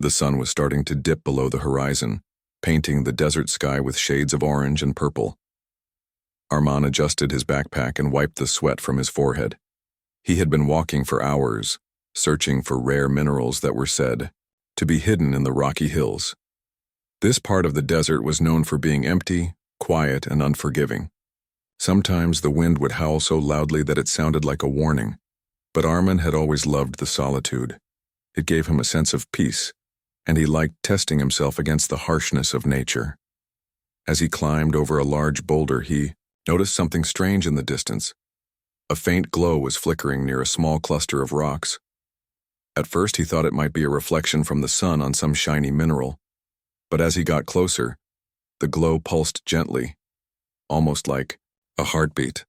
The sun was starting to dip below the horizon, painting the desert sky with shades of orange and purple. Armand adjusted his backpack and wiped the sweat from his forehead. He had been walking for hours, searching for rare minerals that were said to be hidden in the rocky hills. This part of the desert was known for being empty, quiet, and unforgiving. Sometimes the wind would howl so loudly that it sounded like a warning, but Armand had always loved the solitude. It gave him a sense of peace, and he liked testing himself against the harshness of nature. As he climbed over a large boulder, he noticed something strange in the distance. A faint glow was flickering near a small cluster of rocks. At first he thought it might be a reflection from the sun on some shiny mineral, but as he got closer, the glow pulsed gently, almost like a heartbeat.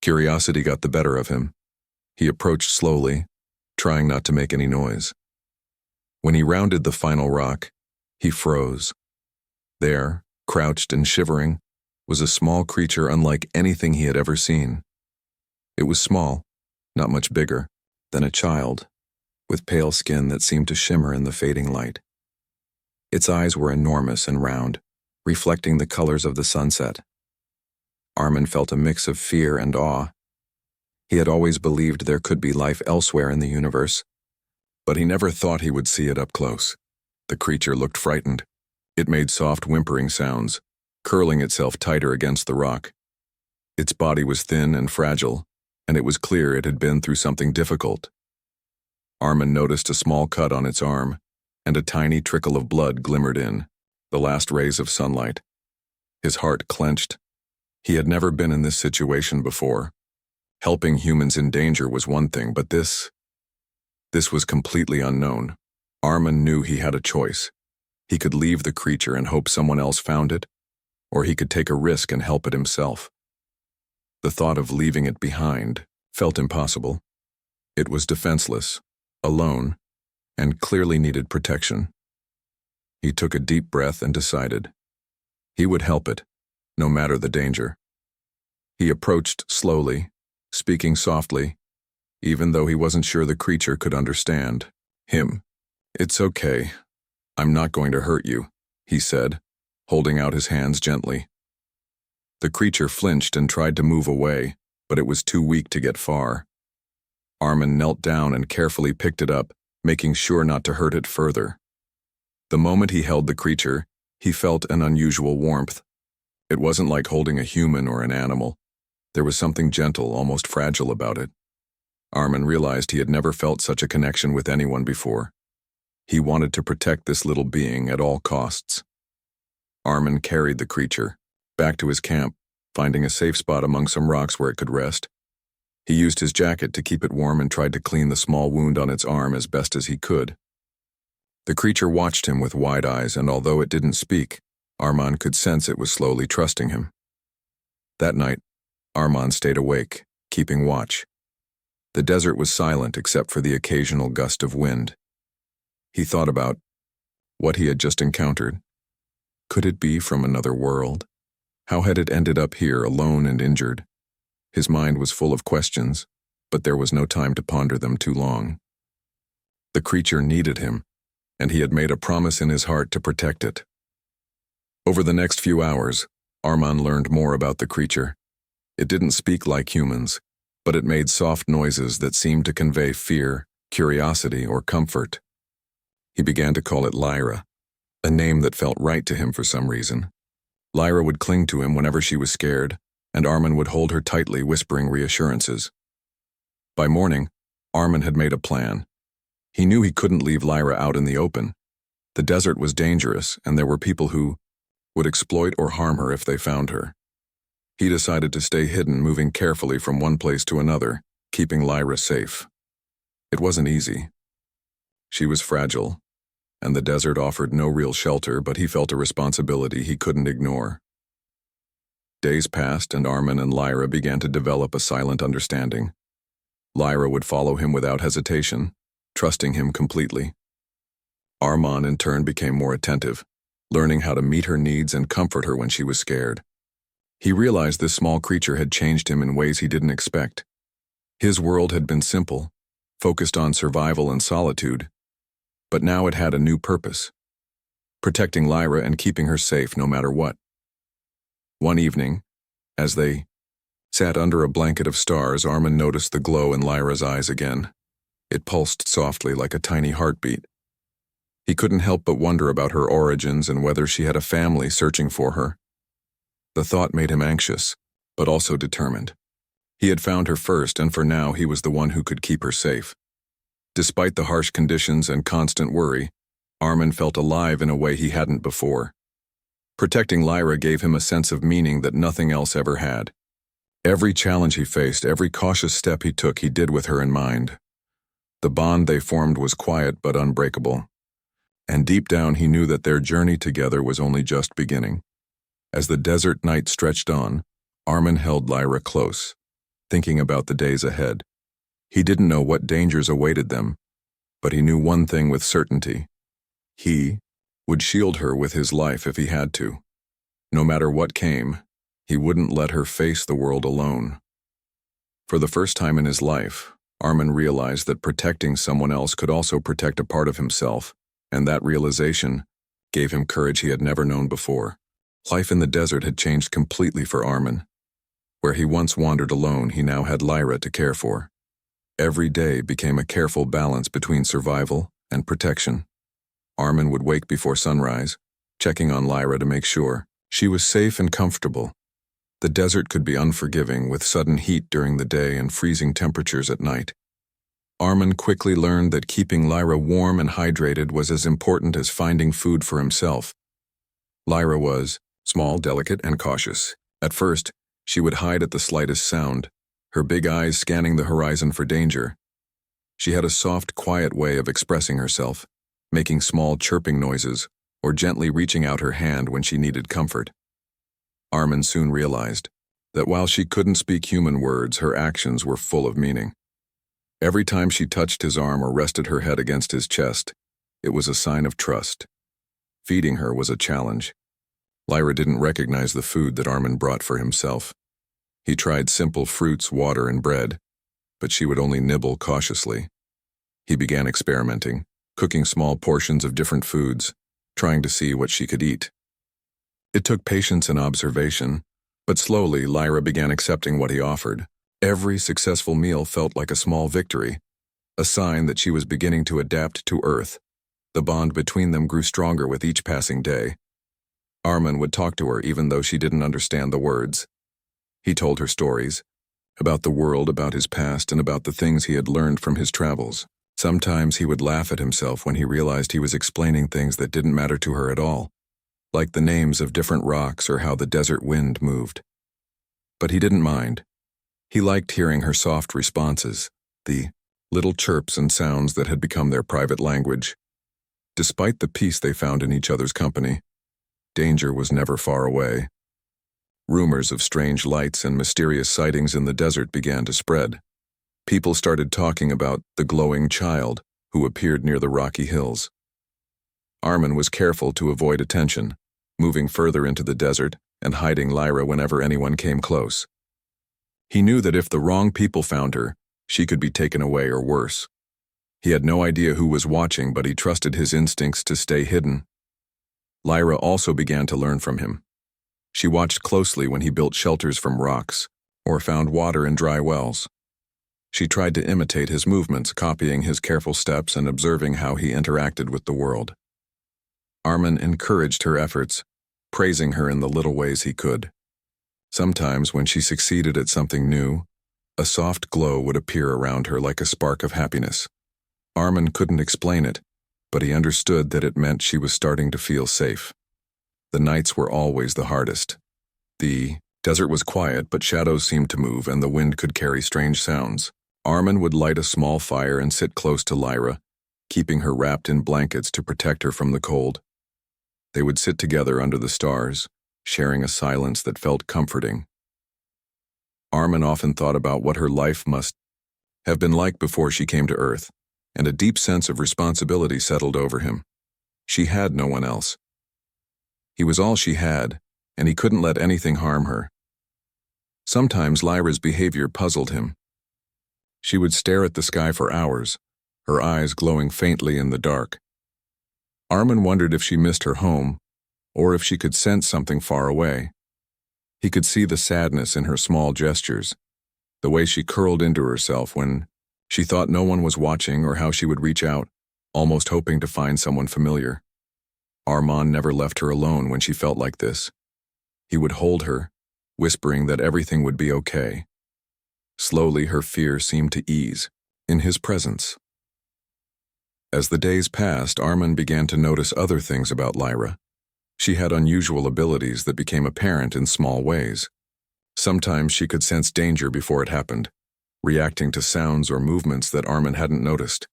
Curiosity got the better of him. He approached slowly, trying not to make any noise. When he rounded the final rock, he froze. There, crouched and shivering, was a small creature unlike anything he had ever seen. It was small, not much bigger than a child, with pale skin that seemed to shimmer in the fading light. Its eyes were enormous and round, reflecting the colors of the sunset. Armand felt a mix of fear and awe. He had always believed there could be life elsewhere in the universe, but he never thought he would see it up close. The creature looked frightened. It made soft whimpering sounds, curling itself tighter against the rock. Its body was thin and fragile, and it was clear it had been through something difficult. Armand noticed a small cut on its arm, and a tiny trickle of blood glimmered in, the last rays of sunlight. His heart clenched. He had never been in this situation before. Helping humans in danger was one thing, but this was completely unknown. Armand knew he had a choice. He could leave the creature and hope someone else found it, or he could take a risk and help it himself. The thought of leaving it behind felt impossible. It was defenseless, alone, and clearly needed protection. He took a deep breath and decided he would help it, no matter the danger. He approached slowly, speaking softly, even though he wasn't sure the creature could understand him. "It's okay. I'm not going to hurt you," he said, holding out his hands gently. The creature flinched and tried to move away, but it was too weak to get far. Armand knelt down and carefully picked it up, making sure not to hurt it further. The moment he held the creature, he felt an unusual warmth. It wasn't like holding a human or an animal. There was something gentle, almost fragile about it. Armand realized he had never felt such a connection with anyone before. He wanted to protect this little being at all costs. Armand carried the creature back to his camp, finding a safe spot among some rocks where it could rest. He used his jacket to keep it warm and tried to clean the small wound on its arm as best as he could. The creature watched him with wide eyes, and although it didn't speak, Armand could sense it was slowly trusting him. That night, Armand stayed awake, keeping watch. The desert was silent except for the occasional gust of wind. He thought about what he had just encountered. Could it be from another world? How had it ended up here, alone and injured? His mind was full of questions, but there was no time to ponder them too long. The creature needed him, and he had made a promise in his heart to protect it. Over the next few hours, Armand learned more about the creature. It didn't speak like humans, but it made soft noises that seemed to convey fear, curiosity, or comfort. He began to call it Lyra, a name that felt right to him for some reason. Lyra would cling to him whenever she was scared, and Armand would hold her tightly, whispering reassurances. By morning, Armand had made a plan. He knew he couldn't leave Lyra out in the open. The desert was dangerous, and there were people who would exploit or harm her if they found her. He decided to stay hidden, moving carefully from one place to another, keeping Lyra safe. It wasn't easy. She was fragile, and the desert offered no real shelter, but he felt a responsibility he couldn't ignore. Days passed, and Armand and Lyra began to develop a silent understanding. Lyra would follow him without hesitation, trusting him completely. Armand, in turn, became more attentive, learning how to meet her needs and comfort her when she was scared. He realized this small creature had changed him in ways he didn't expect. His world had been simple, focused on survival and solitude, but now it had a new purpose: protecting Lyra and keeping her safe no matter what. One evening, as they sat under a blanket of stars, Armin noticed the glow in Lyra's eyes again. It pulsed softly like a tiny heartbeat. He couldn't help but wonder about her origins and whether she had a family searching for her. The thought made him anxious, but also determined. He had found her first, and for now he was the one who could keep her safe. Despite the harsh conditions and constant worry, Armin felt alive in a way he hadn't before. Protecting Lyra gave him a sense of meaning that nothing else ever had. Every challenge he faced, every cautious step he took, he did with her in mind. The bond they formed was quiet but unbreakable. And deep down he knew that their journey together was only just beginning. As the desert night stretched on, Armin held Lyra close, thinking about the days ahead. He didn't know what dangers awaited them, but he knew one thing with certainty. He would shield her with his life if he had to. No matter what came, he wouldn't let her face the world alone. For the first time in his life, Armin realized that protecting someone else could also protect a part of himself, and that realization gave him courage he had never known before. Life in the desert had changed completely for Armin. Where he once wandered alone, he now had Lyra to care for. Every day became a careful balance between survival and protection. Armin would wake before sunrise, checking on Lyra to make sure she was safe and comfortable. The desert could be unforgiving, with sudden heat during the day and freezing temperatures at night. Armin quickly learned that keeping Lyra warm and hydrated was as important as finding food for himself. Lyra was small, delicate, and cautious. At first, she would hide at the slightest sound, her big eyes scanning the horizon for danger. She had a soft, quiet way of expressing herself, making small chirping noises or gently reaching out her hand when she needed comfort. Armin soon realized that while she couldn't speak human words, her actions were full of meaning. Every time she touched his arm or rested her head against his chest, it was a sign of trust. Feeding her was a challenge. Lyra didn't recognize the food that Armin brought for himself. He tried simple fruits, water, and bread, but she would only nibble cautiously. He began experimenting, cooking small portions of different foods, trying to see what she could eat. It took patience and observation, but slowly Lyra began accepting what he offered. Every successful meal felt like a small victory, a sign that she was beginning to adapt to Earth. The bond between them grew stronger with each passing day. Armin would talk to her even though she didn't understand the words. He told her stories, about the world, about his past, and about the things he had learned from his travels. Sometimes he would laugh at himself when he realized he was explaining things that didn't matter to her at all, like the names of different rocks or how the desert wind moved. But he didn't mind. He liked hearing her soft responses, the little chirps and sounds that had become their private language. Despite the peace they found in each other's company, danger was never far away. Rumors of strange lights and mysterious sightings in the desert began to spread. People started talking about the glowing child who appeared near the rocky hills. Armin was careful to avoid attention, moving further into the desert and hiding Lyra whenever anyone came close. He knew that if the wrong people found her, she could be taken away or worse. He had no idea who was watching, but he trusted his instincts to stay hidden. Lyra also began to learn from him. She watched closely when he built shelters from rocks or found water in dry wells. She tried to imitate his movements, copying his careful steps and observing how he interacted with the world. Armin encouraged her efforts, praising her in the little ways he could. Sometimes, when she succeeded at something new, a soft glow would appear around her like a spark of happiness. Armin couldn't explain it, but he understood that it meant she was starting to feel safe. The nights were always the hardest. The desert was quiet, but shadows seemed to move and the wind could carry strange sounds. Armin would light a small fire and sit close to Lyra, keeping her wrapped in blankets to protect her from the cold. They would sit together under the stars, sharing a silence that felt comforting. Armin often thought about what her life must have been like before she came to Earth, and a deep sense of responsibility settled over him. She had no one else. He was all she had, and he couldn't let anything harm her. Sometimes Lyra's behavior puzzled him. She would stare at the sky for hours, her eyes glowing faintly in the dark, Armin wondered if she missed her home, or if she could sense something far away. He could see the sadness in her small gestures, the way she curled into herself when she thought no one was watching, or how she would reach out, almost hoping to find someone familiar. Armand never left her alone when she felt like this. He would hold her, whispering that everything would be okay. Slowly, her fear seemed to ease in his presence. As the days passed, Armin began to notice other things about Lyra. She had unusual abilities that became apparent in small ways. Sometimes she could sense danger before it happened, reacting to sounds or movements that Armin hadn't noticed.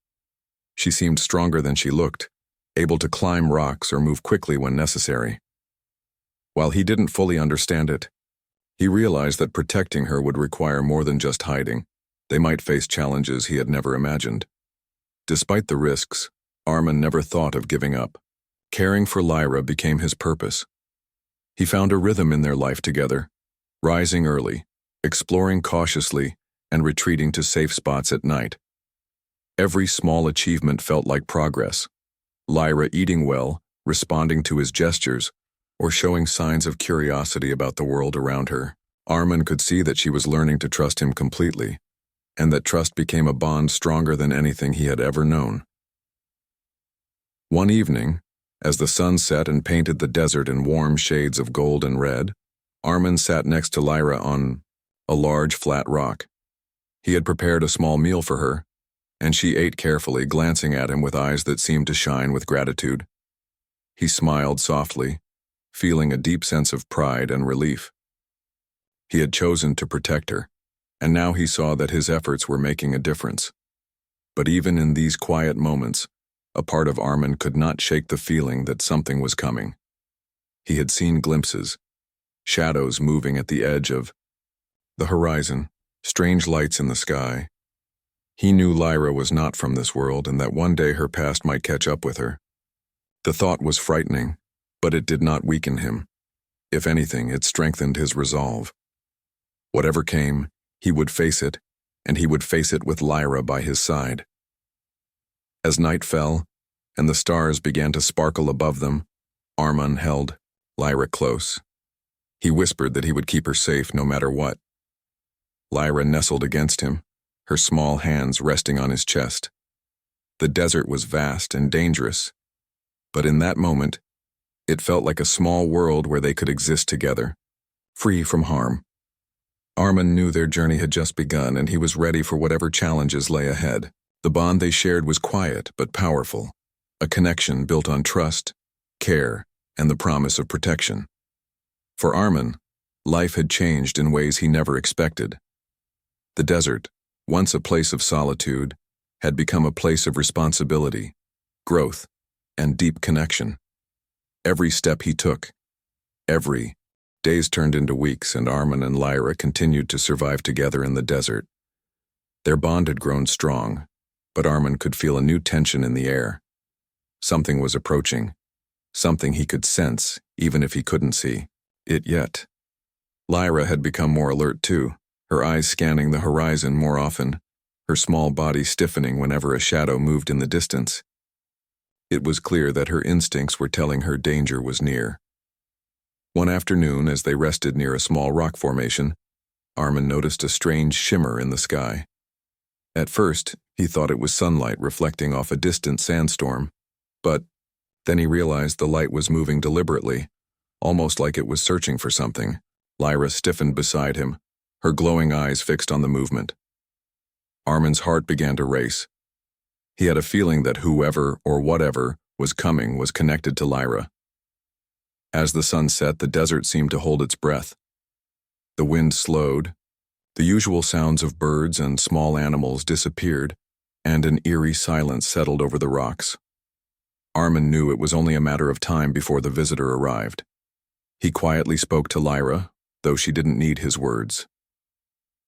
She seemed stronger than she looked, able to climb rocks or move quickly when necessary. While he didn't fully understand it, he realized that protecting her would require more than just hiding. They might face challenges he had never imagined. Despite the risks, Armin never thought of giving up. Caring for Lyra became his purpose. He found a rhythm in their life together, rising early, exploring cautiously, and retreating to safe spots at night. Every small achievement felt like progress. Lyra eating well, responding to his gestures, or showing signs of curiosity about the world around her. Armin could see that she was learning to trust him completely, and that trust became a bond stronger than anything he had ever known. One evening, as the sun set and painted the desert in warm shades of gold and red, Armin sat next to Lyra on a large flat rock. He had prepared a small meal for her, and she ate carefully, glancing at him with eyes that seemed to shine with gratitude. He smiled softly, feeling a deep sense of pride and relief. He had chosen to protect her, and now he saw that his efforts were making a difference. But even in these quiet moments, a part of Armin could not shake the feeling that something was coming. He had seen glimpses, shadows moving at the edge of the horizon, strange lights in the sky. He knew Lyra was not from this world, and that one day her past might catch up with her. The thought was frightening, but it did not weaken him. If anything, it strengthened his resolve. Whatever came, he would face it, and he would face it with Lyra by his side. As night fell, and the stars began to sparkle above them, Armin held Lyra close. He whispered that he would keep her safe no matter what. Lyra nestled against him, her small hands resting on his chest. The desert was vast and dangerous, but in that moment, it felt like a small world where they could exist together, free from harm. Armin knew their journey had just begun, and he was ready for whatever challenges lay ahead. The bond they shared was quiet but powerful, a connection built on trust, care, and the promise of protection. For Armin, life had changed in ways he never expected. The desert, once a place of solitude, had become a place of responsibility, growth, and deep connection. Every step he took, days turned into weeks, and Armin and Lyra continued to survive together in the desert. Their bond had grown strong, but Armin could feel a new tension in the air. Something was approaching, something he could sense, even if he couldn't see it yet. Lyra had become more alert too, her eyes scanning the horizon more often, her small body stiffening whenever a shadow moved in the distance. It was clear that her instincts were telling her danger was near. One afternoon, as they rested near a small rock formation, Armin noticed a strange shimmer in the sky. At first, he thought it was sunlight reflecting off a distant sandstorm, but then he realized the light was moving deliberately, almost like it was searching for something. Lyra stiffened beside him, her glowing eyes fixed on the movement. Armin's heart began to race. He had a feeling that whoever or whatever was coming was connected to Lyra. As the sun set, the desert seemed to hold its breath. The wind slowed, the usual sounds of birds and small animals disappeared, and an eerie silence settled over the rocks. Armin knew it was only a matter of time before the visitor arrived. He quietly spoke to Lyra, though she didn't need his words.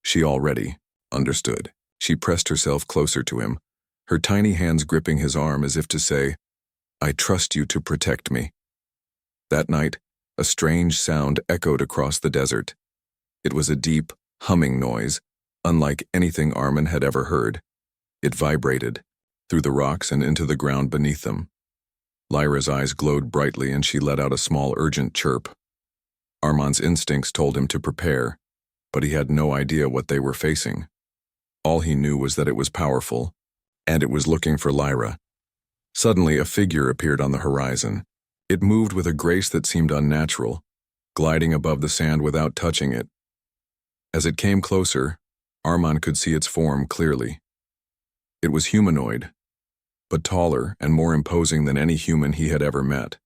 She already understood. She pressed herself closer to him, her tiny hands gripping his arm as if to say, "I trust you to protect me." That night, a strange sound echoed across the desert. It was a deep, humming noise, unlike anything Armin had ever heard. It vibrated, through the rocks and into the ground beneath them. Lyra's eyes glowed brightly and she let out a small urgent chirp. Armand's instincts told him to prepare, but he had no idea what they were facing. All he knew was that it was powerful, and it was looking for Lyra. Suddenly, a figure appeared on the horizon. It moved with a grace that seemed unnatural, gliding above the sand without touching it. As it came closer, Armand could see its form clearly. It was humanoid, but taller and more imposing than any human he had ever met.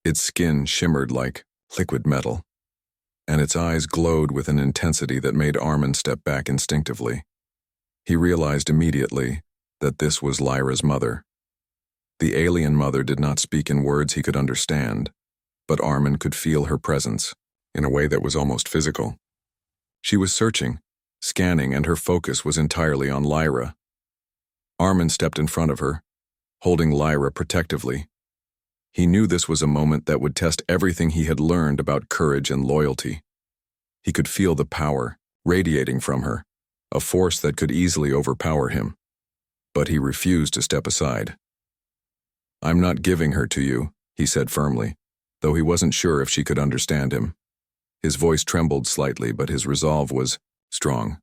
Its skin shimmered like liquid metal, and its eyes glowed with an intensity that made Armand step back instinctively. He realized immediately that this was Lyra's mother. The alien mother did not speak in words he could understand, but Armand could feel her presence in a way that was almost physical. She was searching, scanning, and her focus was entirely on Lyra. Armand stepped in front of her, holding Lyra protectively. He knew this was a moment that would test everything he had learned about courage and loyalty. He could feel the power radiating from her, a force that could easily overpower him. But he refused to step aside. "I'm not giving her to you," he said firmly, though he wasn't sure if she could understand him. His voice trembled slightly, but his resolve was strong.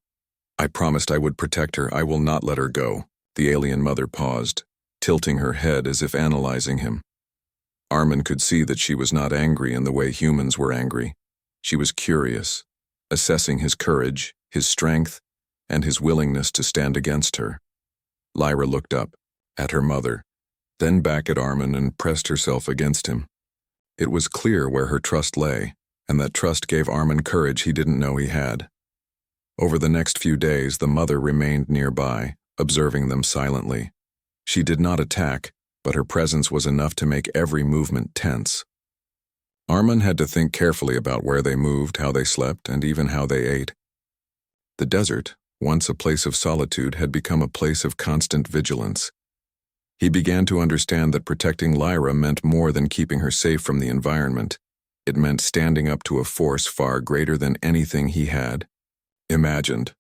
"I promised I would protect her. I will not let her go." The alien mother paused, tilting her head as if analyzing him. Armand could see that she was not angry in the way humans were angry. She was curious, assessing his courage, his strength, and his willingness to stand against her. Lyra looked up, at her mother, then back at Armand and pressed herself against him. It was clear where her trust lay, and that trust gave Armand courage he didn't know he had. Over the next few days, the mother remained nearby, observing them silently. She did not attack, but her presence was enough to make every movement tense. Armand had to think carefully about where they moved, how they slept, and even how they ate. The desert, once a place of solitude, had become a place of constant vigilance. He began to understand that protecting Lyra meant more than keeping her safe from the environment. It meant standing up to a force far greater than anything he had imagined.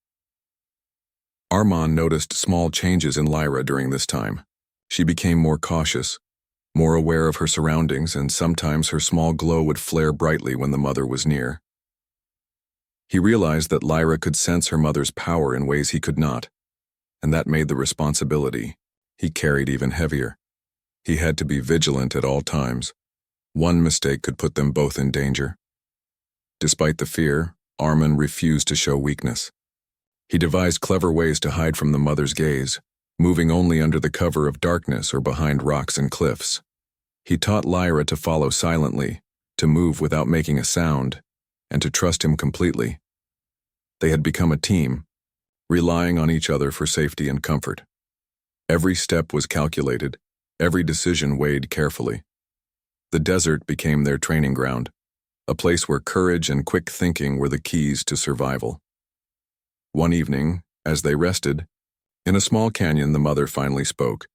Armand noticed small changes in Lyra during this time. She became more cautious, more aware of her surroundings, and sometimes her small glow would flare brightly when the mother was near. He realized that Lyra could sense her mother's power in ways he could not, and that made the responsibility he carried even heavier. He had to be vigilant at all times. One mistake could put them both in danger. Despite the fear, Armand refused to show weakness. He devised clever ways to hide from the mother's gaze, moving only under the cover of darkness or behind rocks and cliffs. He taught Lyra to follow silently, to move without making a sound, and to trust him completely. They had become a team, relying on each other for safety and comfort. Every step was calculated, every decision weighed carefully. The desert became their training ground, a place where courage and quick thinking were the keys to survival. One evening, as they rested, in a small canyon, the mother finally spoke,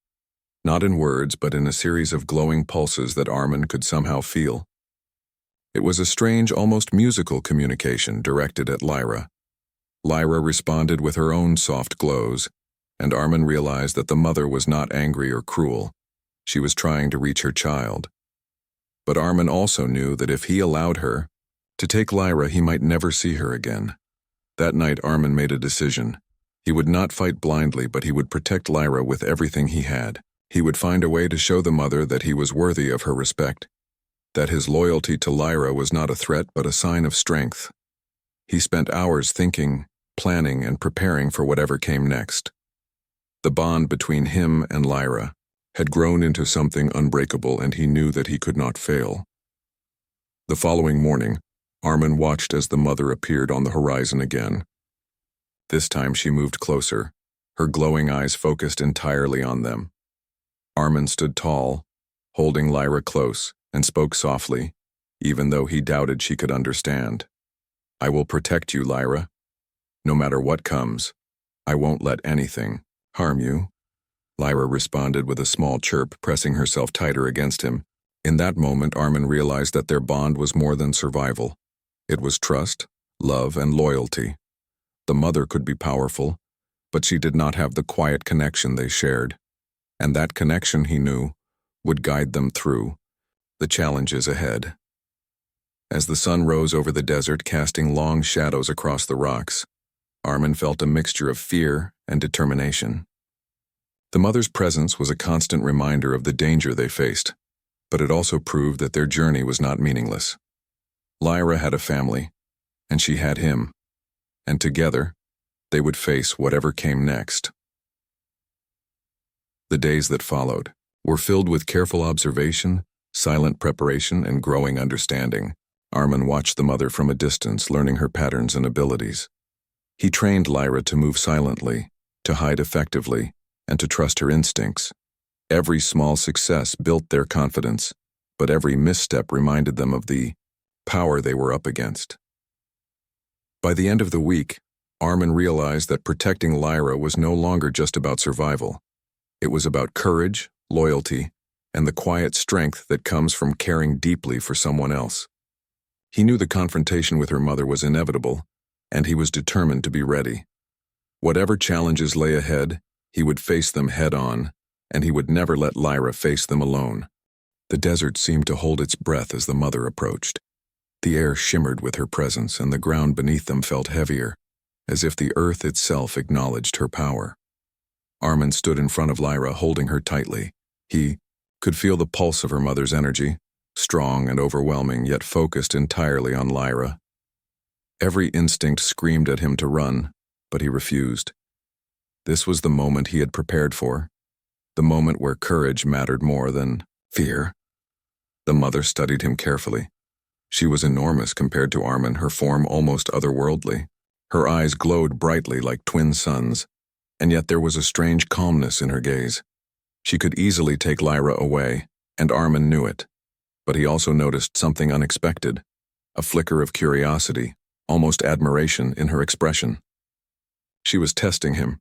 not in words but in a series of glowing pulses that Armand could somehow feel. It was a strange, almost musical communication directed at Lyra. Lyra responded with her own soft glows, and Armand realized that the mother was not angry or cruel. She was trying to reach her child. But Armand also knew that if he allowed her to take Lyra, he might never see her again. That night, Armand made a decision. He would not fight blindly, but he would protect Lyra with everything he had. He would find a way to show the mother that he was worthy of her respect, that his loyalty to Lyra was not a threat but a sign of strength. He spent hours thinking, planning, and preparing for whatever came next. The bond between him and Lyra had grown into something unbreakable, and he knew that he could not fail. The following morning, Armand watched as the mother appeared on the horizon again. This time she moved closer, her glowing eyes focused entirely on them. Armand stood tall, holding Lyra close, and spoke softly, even though he doubted she could understand. "I will protect you, Lyra. No matter what comes, I won't let anything harm you." Lyra responded with a small chirp, pressing herself tighter against him. In that moment, Armand realized that their bond was more than survival. It was trust, love, and loyalty. The mother could be powerful, but she did not have the quiet connection they shared. And that connection, he knew, would guide them through the challenges ahead. As the sun rose over the desert, casting long shadows across the rocks, Armin felt a mixture of fear and determination. The mother's presence was a constant reminder of the danger they faced, but it also proved that their journey was not meaningless. Lyra had a family, and she had him, and together, they would face whatever came next. The days that followed were filled with careful observation, silent preparation, and growing understanding. Armin watched the mother from a distance, learning her patterns and abilities. He trained Lyra to move silently, to hide effectively, and to trust her instincts. Every small success built their confidence, but every misstep reminded them of the power they were up against. By the end of the week, Armin realized that protecting Lyra was no longer just about survival. It was about courage, loyalty, and the quiet strength that comes from caring deeply for someone else. He knew the confrontation with her mother was inevitable, and he was determined to be ready. Whatever challenges lay ahead, he would face them head-on, and he would never let Lyra face them alone. The desert seemed to hold its breath as the mother approached. The air shimmered with her presence, and the ground beneath them felt heavier, as if the earth itself acknowledged her power. Armin stood in front of Lyra, holding her tightly. He could feel the pulse of her mother's energy, strong and overwhelming, yet focused entirely on Lyra. Every instinct screamed at him to run, but he refused. This was the moment he had prepared for, the moment where courage mattered more than fear. The mother studied him carefully. She was enormous compared to Armin, her form almost otherworldly. Her eyes glowed brightly like twin suns, and yet there was a strange calmness in her gaze. She could easily take Lyra away, and Armin knew it. But he also noticed something unexpected, a flicker of curiosity, almost admiration in her expression. She was testing him,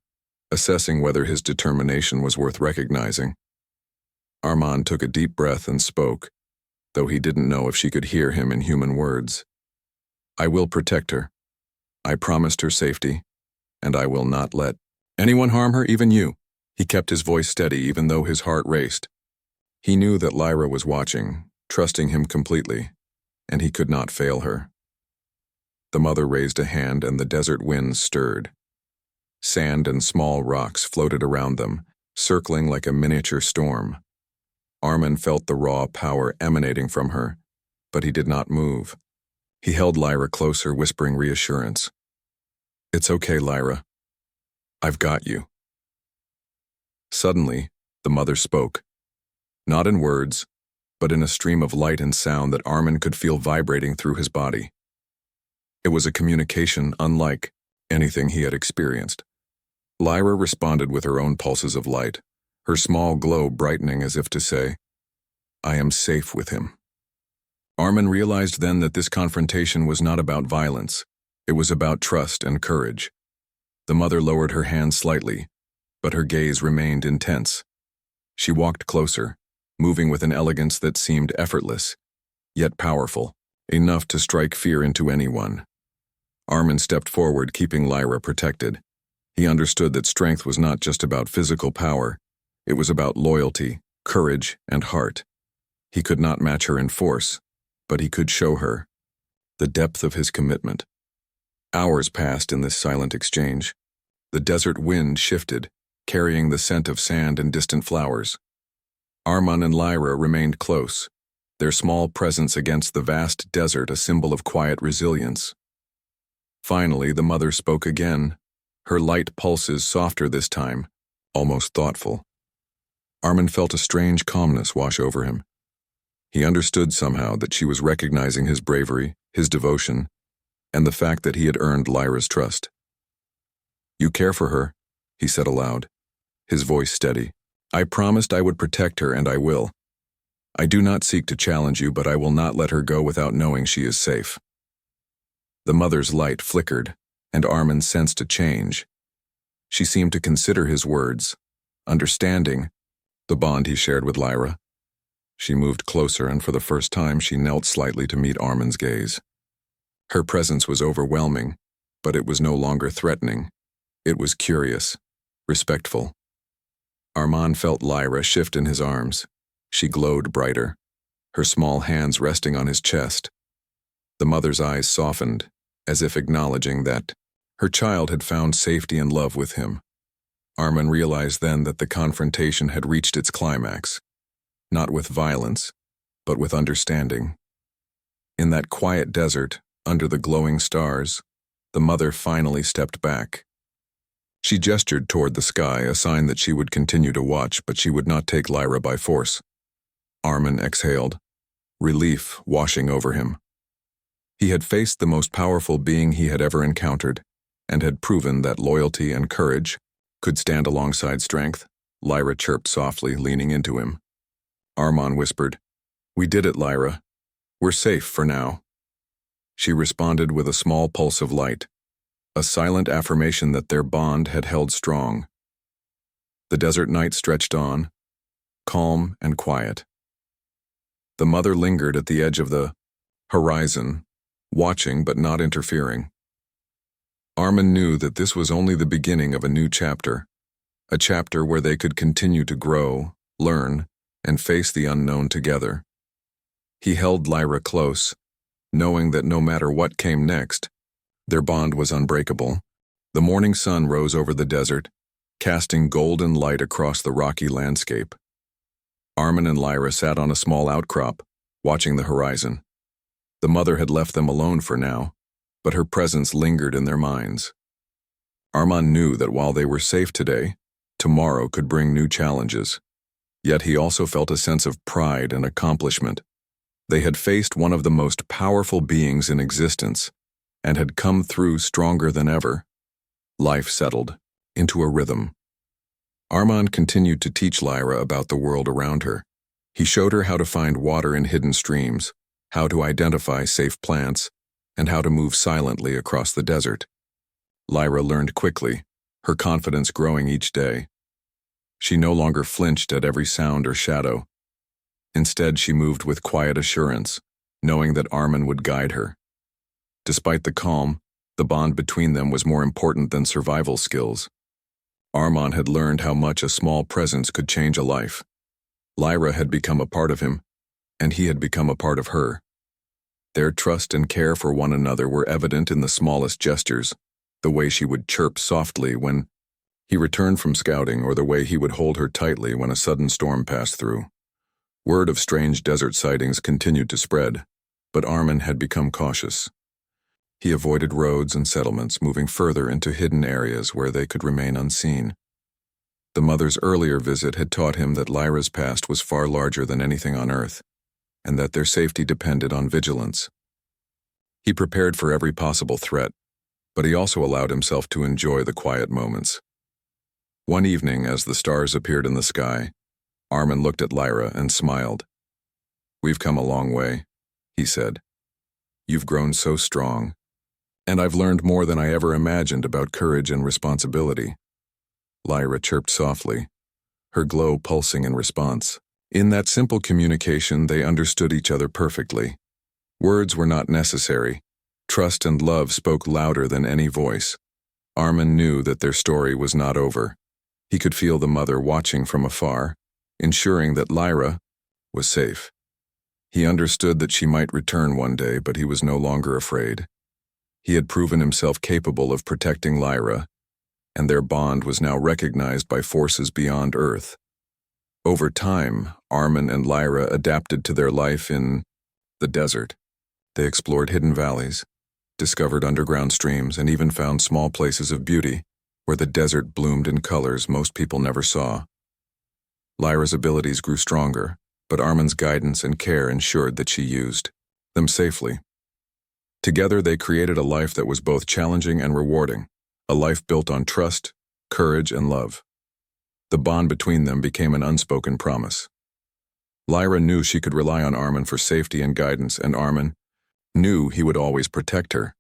assessing whether his determination was worth recognizing. Armin took a deep breath and spoke, though he didn't know if she could hear him in human words. "I will protect her. I promised her safety, and I will not let anyone harm her, even you." He kept his voice steady even though his heart raced. He knew that Lyra was watching, trusting him completely, and he could not fail her. The mother raised a hand and the desert winds stirred. Sand and small rocks floated around them, circling like a miniature storm. Armin felt the raw power emanating from her, but he did not move. He held Lyra closer, whispering reassurance. "It's okay, Lyra. I've got you." Suddenly, the mother spoke, not in words, but in a stream of light and sound that Armin could feel vibrating through his body. It was a communication unlike anything he had experienced. Lyra responded with her own pulses of light, her small glow brightening as if to say, "I am safe with him." Armin realized then that this confrontation was not about violence. It was about trust and courage. The mother lowered her hand slightly, but her gaze remained intense. She walked closer, moving with an elegance that seemed effortless, yet powerful, enough to strike fear into anyone. Armin stepped forward, keeping Lyra protected. He understood that strength was not just about physical power. It was about loyalty, courage, and heart. He could not match her in force, but he could show her the depth of his commitment. Hours passed in this silent exchange. The desert wind shifted, carrying the scent of sand and distant flowers. Armin and Lyra remained close, their small presence against the vast desert a symbol of quiet resilience. Finally, the mother spoke again, her light pulses softer this time, almost thoughtful. Armin felt a strange calmness wash over him. He understood somehow that she was recognizing his bravery, his devotion, and the fact that he had earned Lyra's trust. "You care for her," he said aloud, his voice steady. "I promised I would protect her, and I will. I do not seek to challenge you, but I will not let her go without knowing she is safe." The mother's light flickered, and Armin sensed a change. She seemed to consider his words, understanding the bond he shared with Lyra. She moved closer, and for the first time she knelt slightly to meet Armin's gaze. Her presence was overwhelming, but it was no longer threatening. It was curious, respectful. Armin felt Lyra shift in his arms, She glowed brighter, her small hands resting on his chest. The mother's eyes softened, as if acknowledging that her child had found safety and love with him. Armin realized then that the confrontation had reached its climax, not with violence, but with understanding. In that quiet desert, under the glowing stars, the mother finally stepped back. She gestured toward the sky, a sign that she would continue to watch, but she would not take Lyra by force. Armin exhaled, relief washing over him. He had faced the most powerful being he had ever encountered, and had proven that loyalty and courage could stand alongside strength. Lyra chirped softly, leaning into him. Armin whispered, "We did it, Lyra. We're safe for now." She responded with a small pulse of light, a silent affirmation that their bond had held strong. The desert night stretched on, calm and quiet. The mother lingered at the edge of the horizon, watching but not interfering. Armin knew that this was only the beginning of a new chapter, a chapter where they could continue to grow, learn, and face the unknown together. He held Lyra close, knowing that no matter what came next, their bond was unbreakable. The morning sun rose over the desert, casting golden light across the rocky landscape. Armin and Lyra sat on a small outcrop, watching the horizon. The mother had left them alone for now, but her presence lingered in their minds. Armin knew that while they were safe today, tomorrow could bring new challenges. Yet he also felt a sense of pride and accomplishment. They had faced one of the most powerful beings in existence, and had come through stronger than ever. Life settled into a rhythm. Armin continued to teach Lyra about the world around her. He showed her how to find water in hidden streams, how to identify safe plants, and how to move silently across the desert. Lyra learned quickly, her confidence growing each day. She no longer flinched at every sound or shadow. Instead, she moved with quiet assurance, knowing that Armin would guide her. Despite the calm, the bond between them was more important than survival skills. Armin had learned how much a small presence could change a life. Lyra had become a part of him, and he had become a part of her. Their trust and care for one another were evident in the smallest gestures, the way she would chirp softly when he returned from scouting, or the way he would hold her tightly when a sudden storm passed through. Word of strange desert sightings continued to spread, but Armin had become cautious. He avoided roads and settlements, moving further into hidden areas where they could remain unseen. The mother's earlier visit had taught him that Lyra's past was far larger than anything on Earth, and that their safety depended on vigilance. He prepared for every possible threat, but he also allowed himself to enjoy the quiet moments. One evening, as the stars appeared in the sky, Armin looked at Lyra and smiled. "We've come a long way," he said. "You've grown so strong, and I've learned more than I ever imagined about courage and responsibility." Lyra chirped softly, her glow pulsing in response. In that simple communication, they understood each other perfectly. Words were not necessary. Trust and love spoke louder than any voice. Armin knew that their story was not over. He could feel the mother watching from afar, ensuring that Lyra was safe. He understood that she might return one day, but he was no longer afraid. He had proven himself capable of protecting Lyra, and their bond was now recognized by forces beyond Earth. Over time, Armin and Lyra adapted to their life in the desert. They explored hidden valleys, discovered underground streams, and even found small places of beauty where the desert bloomed in colors most people never saw. Lyra's abilities grew stronger, but Armin's guidance and care ensured that she used them safely. Together, they created a life that was both challenging and rewarding, a life built on trust, courage, and love. The bond between them became an unspoken promise. Lyra knew she could rely on Armin for safety and guidance, and Armin knew he would always protect her.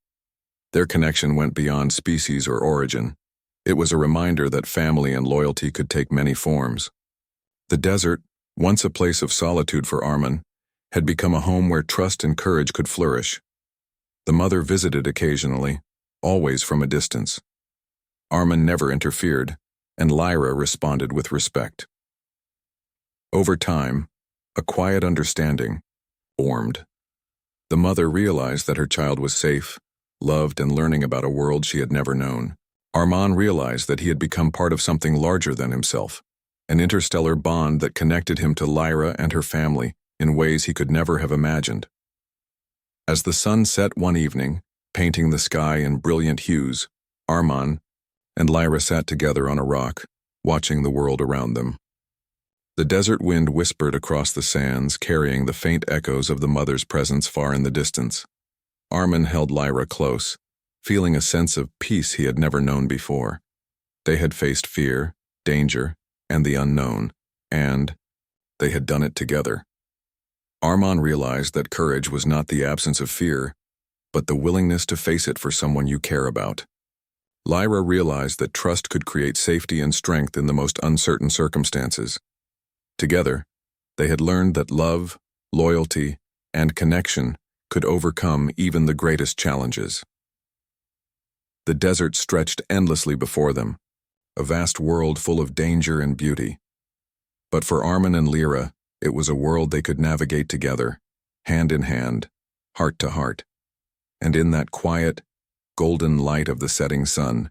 Their connection went beyond species or origin. It was a reminder that family and loyalty could take many forms. The desert, once a place of solitude for Armin, had become a home where trust and courage could flourish. The mother visited occasionally, always from a distance. Armin never interfered, and Lyra responded with respect. Over time, A quiet understanding formed. The mother realized that her child was safe, loved, and learning about a world she had never known. Armand realized that he had become part of something larger than himself, an interstellar bond that connected him to Lyra and her family in ways he could never have imagined. As the sun set one evening, painting the sky in brilliant hues, Armand and Lyra sat together on a rock, watching the world around them. The desert wind whispered across the sands, carrying the faint echoes of the mother's presence far in the distance. Armand held Lyra close, feeling a sense of peace he had never known before. They had faced fear, danger, and the unknown, and they had done it together. Armand realized that courage was not the absence of fear, but the willingness to face it for someone you care about. Lyra realized that trust could create safety and strength in the most uncertain circumstances. Together, they had learned that love, loyalty, and connection could overcome even the greatest challenges. The desert stretched endlessly before them, a vast world full of danger and beauty. But for Armand and Lyra, it was a world they could navigate together, hand in hand, heart to heart. And in that quiet, golden light of the setting sun,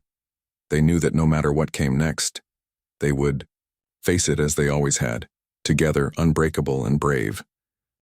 they knew that no matter what came next, they would face it as they always had, together, unbreakable and brave.